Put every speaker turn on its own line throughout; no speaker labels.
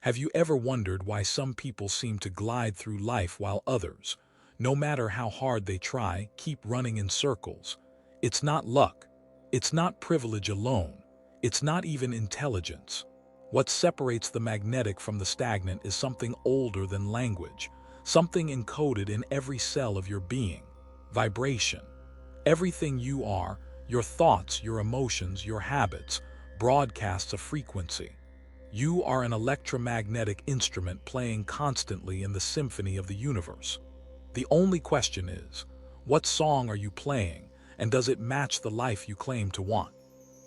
Have you ever wondered why some people seem to glide through life while others, no matter how hard they try, keep running in circles? It's not luck. It's not privilege alone. It's not even intelligence. What separates the magnetic from the stagnant is something older than language, something encoded in every cell of your being: vibration. Everything you are, your thoughts, your emotions, your habits, broadcasts a frequency. You are an electromagnetic instrument playing constantly in the symphony of the universe. The only question is, what song are you playing, and does it match the life you claim to want?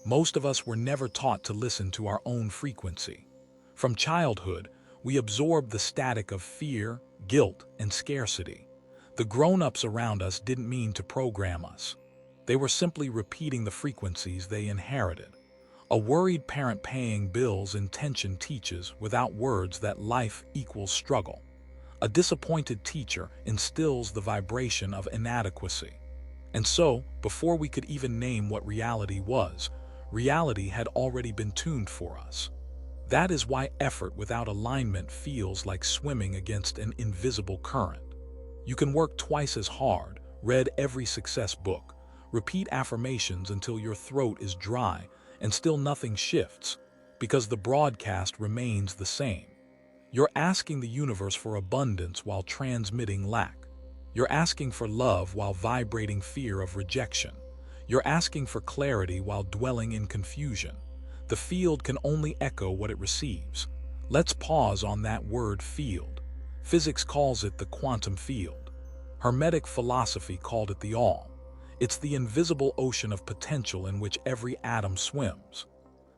Most of us were never taught to listen to our own frequency. From childhood, we absorbed the static of fear, guilt, and scarcity. The grown-ups around us didn't mean to program us. They were simply repeating the frequencies they inherited. A worried parent paying bills in tension teaches, without words, that life equals struggle. A disappointed teacher instills the vibration of inadequacy. And so, before we could even name what reality was, reality had already been tuned for us. That is why effort without alignment feels like swimming against an invisible current. You can work twice as hard, read every success book, repeat affirmations until your throat is dry, and still nothing shifts, because the broadcast remains the same. You're asking the universe for abundance while transmitting lack. You're asking for love while vibrating fear of rejection. You're asking for clarity while dwelling in confusion. The field can only echo what it receives. Let's pause on that word field. Physics calls it the quantum field. Hermetic philosophy called it the all. It's the invisible ocean of potential in which every atom swims.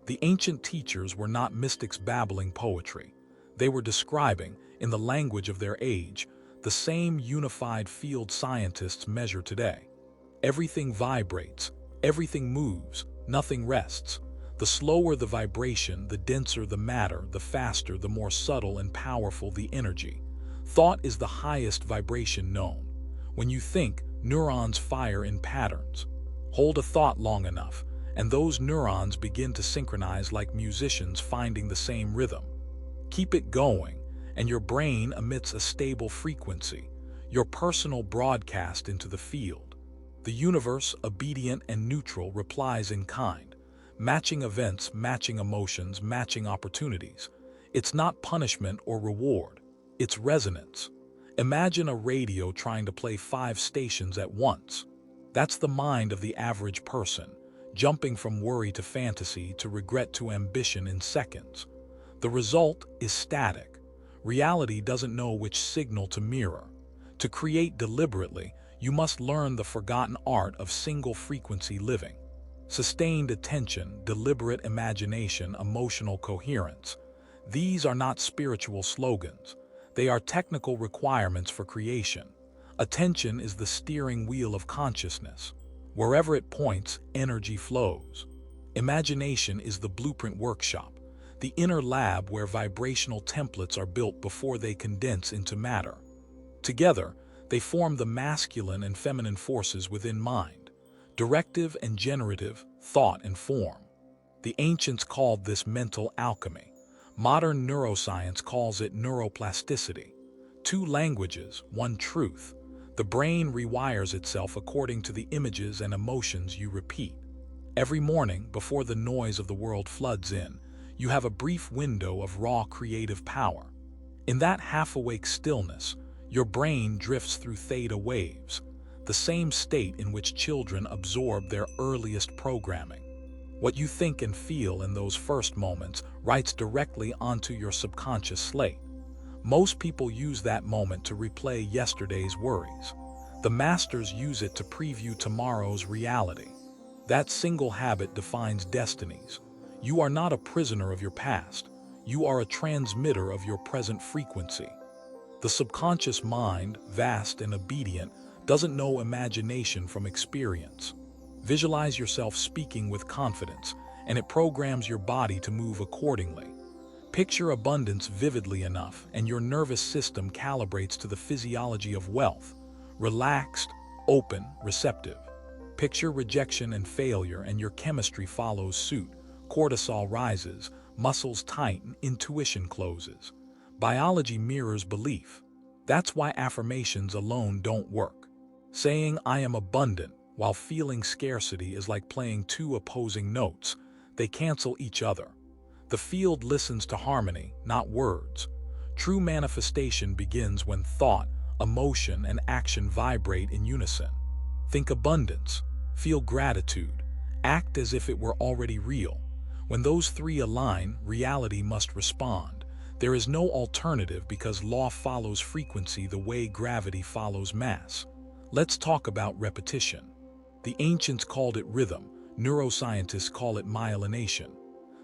The ancient teachers were not mystics babbling poetry. They were describing, in the language of their age, the same unified field scientists measure today. Everything vibrates, everything moves, nothing rests. The slower the vibration, the denser the matter, the faster, the more subtle and powerful the energy. Thought is the highest vibration known. When you think, neurons fire in patterns. Hold a thought long enough, and those neurons begin to synchronize like musicians finding the same rhythm. Keep it going, and your brain emits a stable frequency, your personal broadcast into the field. The universe, obedient and neutral, replies in kind, matching events, matching emotions, matching opportunities. It's not punishment or reward, it's resonance. Imagine a radio trying to play 5 stations at once. That's the mind of the average person, jumping from worry to fantasy to regret to ambition in seconds. The result is static. Reality doesn't know which signal to mirror. To create deliberately, you must learn the forgotten art of single-frequency living. Sustained attention, deliberate imagination, emotional coherence. These are not spiritual slogans. They are technical requirements for creation. Attention is the steering wheel of consciousness. Wherever it points, energy flows. Imagination is the blueprint workshop, the inner lab where vibrational templates are built before they condense into matter. Together, they form the masculine and feminine forces within mind, directive and generative, thought and form. The ancients called this mental alchemy. Modern neuroscience calls it neuroplasticity. 2 languages, 1 truth. The brain rewires itself according to the images and emotions you repeat. Every morning, before the noise of the world floods in, you have a brief window of raw creative power. In that half-awake stillness, your brain drifts through theta waves, the same state in which children absorb their earliest programming. What you think and feel in those first moments writes directly onto your subconscious slate. Most people use that moment to replay yesterday's worries. The masters use it to preview tomorrow's reality. That single habit defines destinies. You are not a prisoner of your past. You are a transmitter of your present frequency. The subconscious mind, vast and obedient, doesn't know imagination from experience. Visualize yourself speaking with confidence, and it programs your body to move accordingly. Picture abundance vividly enough, and your nervous system calibrates to the physiology of wealth: relaxed, open, receptive. Picture rejection and failure, and your chemistry follows suit. Cortisol rises, muscles tighten, intuition closes. Biology mirrors belief. That's why affirmations alone don't work. Saying I am abundant while feeling scarcity is like playing two opposing notes. They cancel each other. The field listens to harmony, not words. True manifestation begins when thought, emotion, and action vibrate in unison. Think abundance, feel gratitude, act as if it were already real. When those three align, reality must respond. There is no alternative because law follows frequency the way gravity follows mass. Let's talk about repetition. The ancients called it rhythm, neuroscientists call it myelination.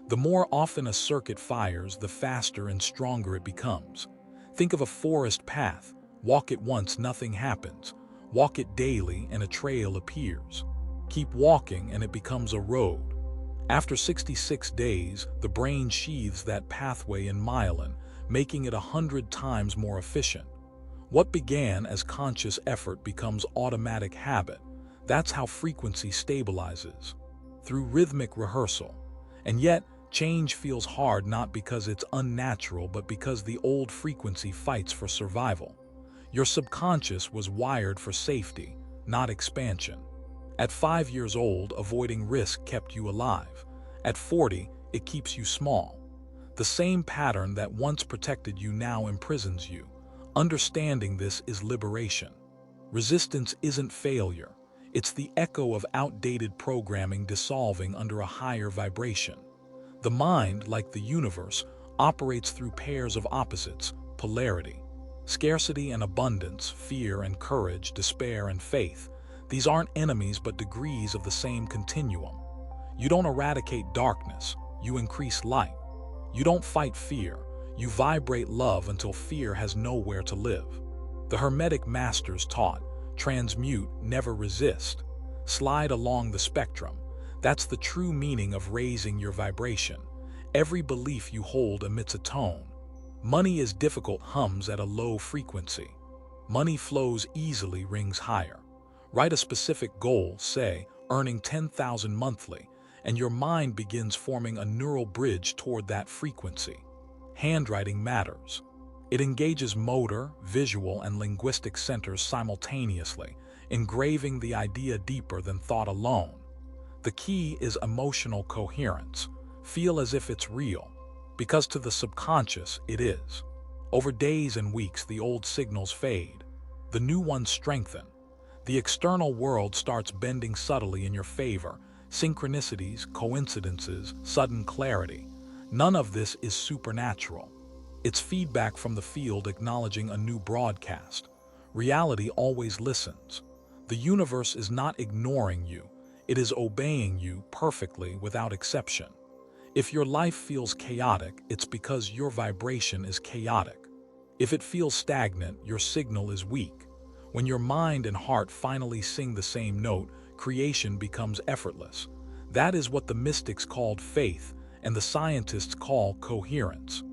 The more often a circuit fires, the faster and stronger it becomes. Think of a forest path. Walk it once, nothing happens. Walk it daily and a trail appears. Keep walking and it becomes a road. After 66 days, the brain sheathes that pathway in myelin, making it 100 times more efficient. What began as conscious effort becomes automatic habit. That's how frequency stabilizes, through rhythmic rehearsal. And yet, change feels hard not because it's unnatural, but because the old frequency fights for survival. Your subconscious was wired for safety, not expansion. At 5 years old, avoiding risk kept you alive. At 40, it keeps you small. The same pattern that once protected you now imprisons you. Understanding this is liberation. Resistance isn't failure. It's the echo of outdated programming dissolving under a higher vibration. The mind, like the universe, operates through pairs of opposites, polarity. Scarcity and abundance, fear and courage, despair and faith. These aren't enemies but degrees of the same continuum. You don't eradicate darkness, you increase light. You don't fight fear, you vibrate love until fear has nowhere to live. The Hermetic masters taught, transmute, never resist. Slide along the spectrum. That's the true meaning of raising your vibration. Every belief you hold emits a tone. Money is difficult, hums at a low frequency. Money flows easily, rings higher. Write a specific goal, say, earning 10,000 monthly, and your mind begins forming a neural bridge toward that frequency. Handwriting matters. It engages motor, visual, and linguistic centers simultaneously, engraving the idea deeper than thought alone. The key is emotional coherence. Feel as if it's real, because to the subconscious it is. Over days and weeks, the old signals fade. The new ones strengthen. The external world starts bending subtly in your favor. Synchronicities, coincidences, sudden clarity. None of this is supernatural. It's feedback from the field acknowledging a new broadcast. Reality always listens. The universe is not ignoring you. It is obeying you perfectly without exception. If your life feels chaotic, it's because your vibration is chaotic. If it feels stagnant, your signal is weak. When your mind and heart finally sing the same note, creation becomes effortless. That is what the mystics called faith and the scientists call coherence.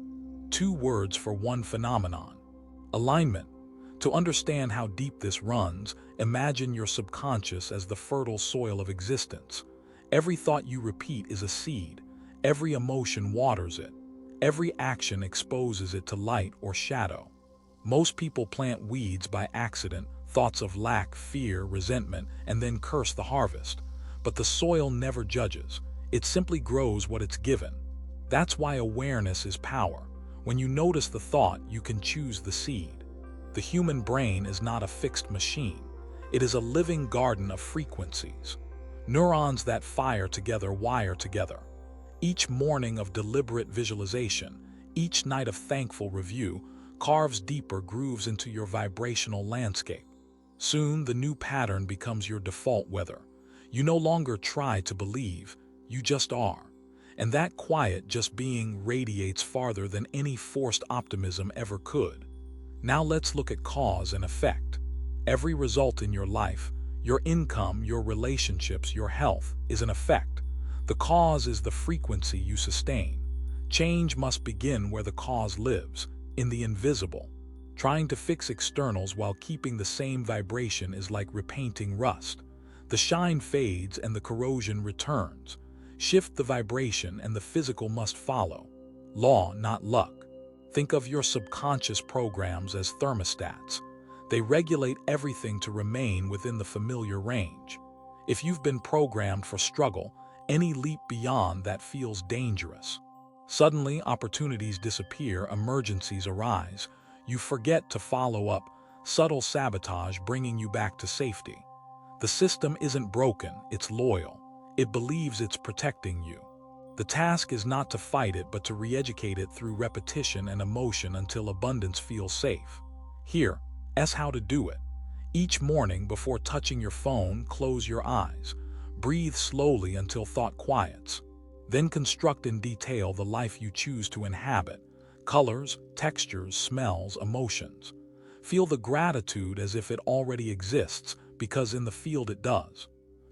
Two words for one phenomenon. Alignment. To understand how deep this runs, imagine your subconscious as the fertile soil of existence. Every thought you repeat is a seed. Every emotion waters it. Every action exposes it to light or shadow. Most people plant weeds by accident, thoughts of lack, fear, resentment, and then curse the harvest. But the soil never judges. It simply grows what it's given. That's why awareness is power. When you notice the thought, you can choose the seed. The human brain is not a fixed machine. It is a living garden of frequencies. Neurons that fire together wire together. Each morning of deliberate visualization, each night of thankful review, carves deeper grooves into your vibrational landscape. Soon, the new pattern becomes your default weather. You no longer try to believe, you just are. And that quiet just being radiates farther than any forced optimism ever could. Now let's look at cause and effect. Every result in your life, your income, your relationships, your health, is an effect. The cause is the frequency you sustain. Change must begin where the cause lives, in the invisible. Trying to fix externals while keeping the same vibration is like repainting rust. The shine fades and the corrosion returns. Shift the vibration and the physical must follow. Law, not luck. Think of your subconscious programs as thermostats. They regulate everything to remain within the familiar range. If you've been programmed for struggle, any leap beyond that feels dangerous. Suddenly, opportunities disappear, emergencies arise. You forget to follow up, subtle sabotage bringing you back to safety. The system isn't broken, it's loyal. It believes it's protecting you. The task is not to fight it, but to re-educate it through repetition and emotion until abundance feels safe. Here's how to do it. Each morning before touching your phone, close your eyes. Breathe slowly until thought quiets. Then construct in detail the life you choose to inhabit. Colors, textures, smells, emotions. Feel the gratitude as if it already exists, because in the field it does.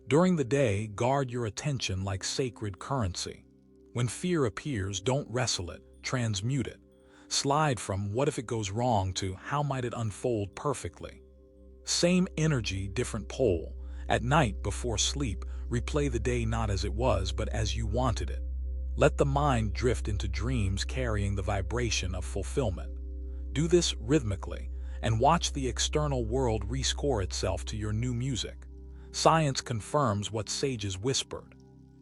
During the day, guard your attention like sacred currency. When fear appears, don't wrestle it, transmute it. Slide from what if it goes wrong to how might it unfold perfectly. Same energy, different pole. At night, before sleep, replay the day not as it was, but as you wanted it. Let the mind drift into dreams carrying the vibration of fulfillment. Do this rhythmically, and watch the external world rescore itself to your new music. Science confirms what sages whispered.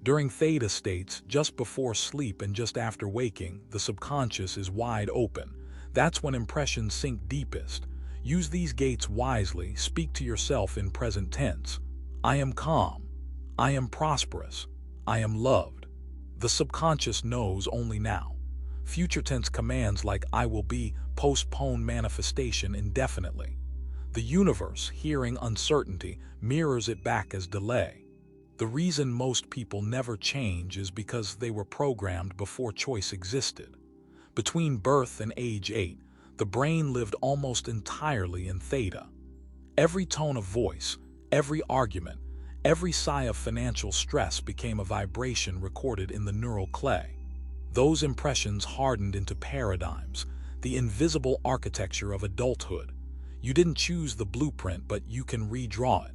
During theta states, just before sleep and just after waking, the subconscious is wide open. That's when impressions sink deepest. Use these gates wisely. Speak to yourself in present tense. I am calm. I am prosperous. I am loved. The subconscious knows only now. Future tense commands like I will be postpone manifestation indefinitely. The universe, hearing uncertainty, mirrors it back as delay. The reason most people never change is because they were programmed before choice existed. Between birth and age 8, the brain lived almost entirely in theta. Every tone of voice, every argument, every sigh of financial stress became a vibration recorded in the neural clay. Those impressions hardened into paradigms, the invisible architecture of adulthood. You didn't choose the blueprint, but you can redraw it.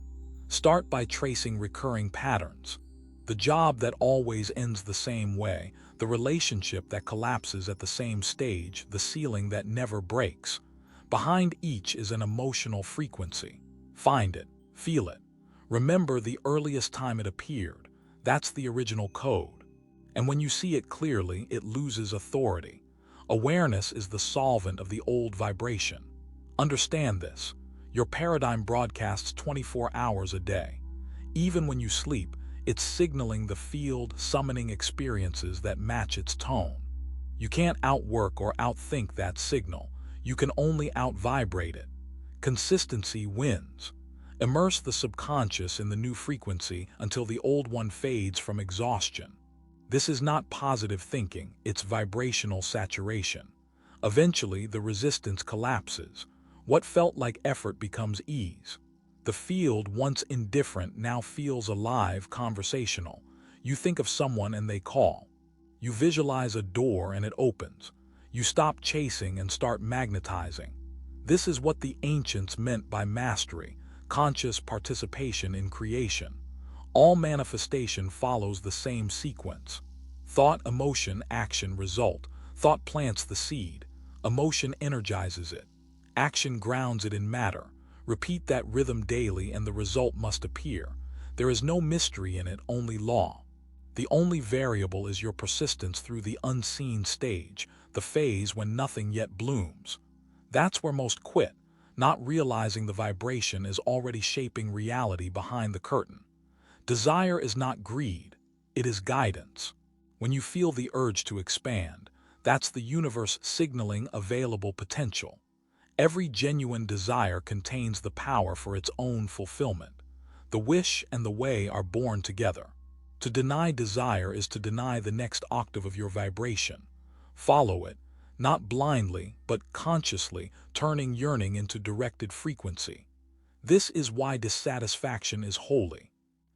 Start by tracing recurring patterns. The job that always ends the same way, the relationship that collapses at the same stage, the ceiling that never breaks. Behind each is an emotional frequency. Find it, feel it. Remember the earliest time it appeared. That's the original code. And when you see it clearly, it loses authority. Awareness is the solvent of the old vibration. Understand this. Your paradigm broadcasts 24 hours a day. Even when you sleep, it's signaling the field, summoning experiences that match its tone. You can't outwork or outthink that signal. You can only outvibrate it. Consistency wins. Immerse the subconscious in the new frequency until the old one fades from exhaustion. This is not positive thinking, it's vibrational saturation. Eventually, the resistance collapses. What felt like effort becomes ease. The field, once indifferent, now feels alive, conversational. You think of someone and they call. You visualize a door and it opens. You stop chasing and start magnetizing. This is what the ancients meant by mastery, conscious participation in creation. All manifestation follows the same sequence. Thought, emotion, action, result. Thought plants the seed. Emotion energizes it. Action grounds it in matter. Repeat that rhythm daily and the result must appear. There is no mystery in it, only law. The only variable is your persistence through the unseen stage, the phase when nothing yet blooms. That's where most quit, not realizing the vibration is already shaping reality behind the curtain. Desire is not greed, it is guidance. When you feel the urge to expand, that's the universe signaling available potential. Every genuine desire contains the power for its own fulfillment. The wish and the way are born together. To deny desire is to deny the next octave of your vibration. Follow it, not blindly, but consciously, turning yearning into directed frequency. This is why dissatisfaction is holy.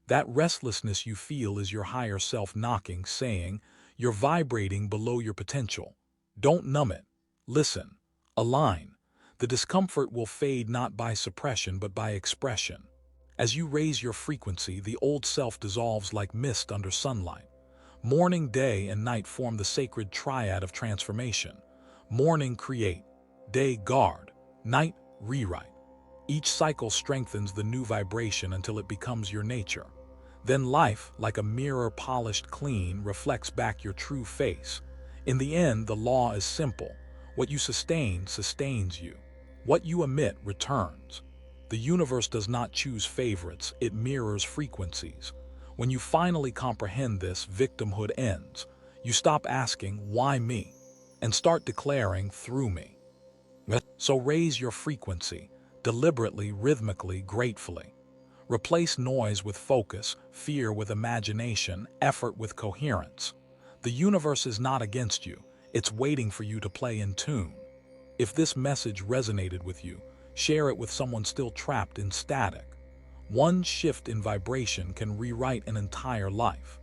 That restlessness you feel is your higher self knocking, saying, you're vibrating below your potential. Don't numb it. Listen. Align. The discomfort will fade not by suppression but by expression. As you raise your frequency, the old self dissolves like mist under sunlight. Morning, day, and night form the sacred triad of transformation. Morning, create; day, guard; night, rewrite. Each cycle strengthens the new vibration until it becomes your nature. Then life, like a mirror polished clean, reflects back your true face. In the end, the law is simple. What you sustain sustains you. What you emit returns. The universe does not choose favorites, it mirrors frequencies. When you finally comprehend this, victimhood ends. You stop asking, "Why me?" and start declaring, "Through me." So raise your frequency, deliberately, rhythmically, gratefully. Replace noise with focus, fear with imagination, effort with coherence. The universe is not against you, it's waiting for you to play in tune. If this message resonated with you, share it with someone still trapped in static. One shift in vibration can rewrite an entire life.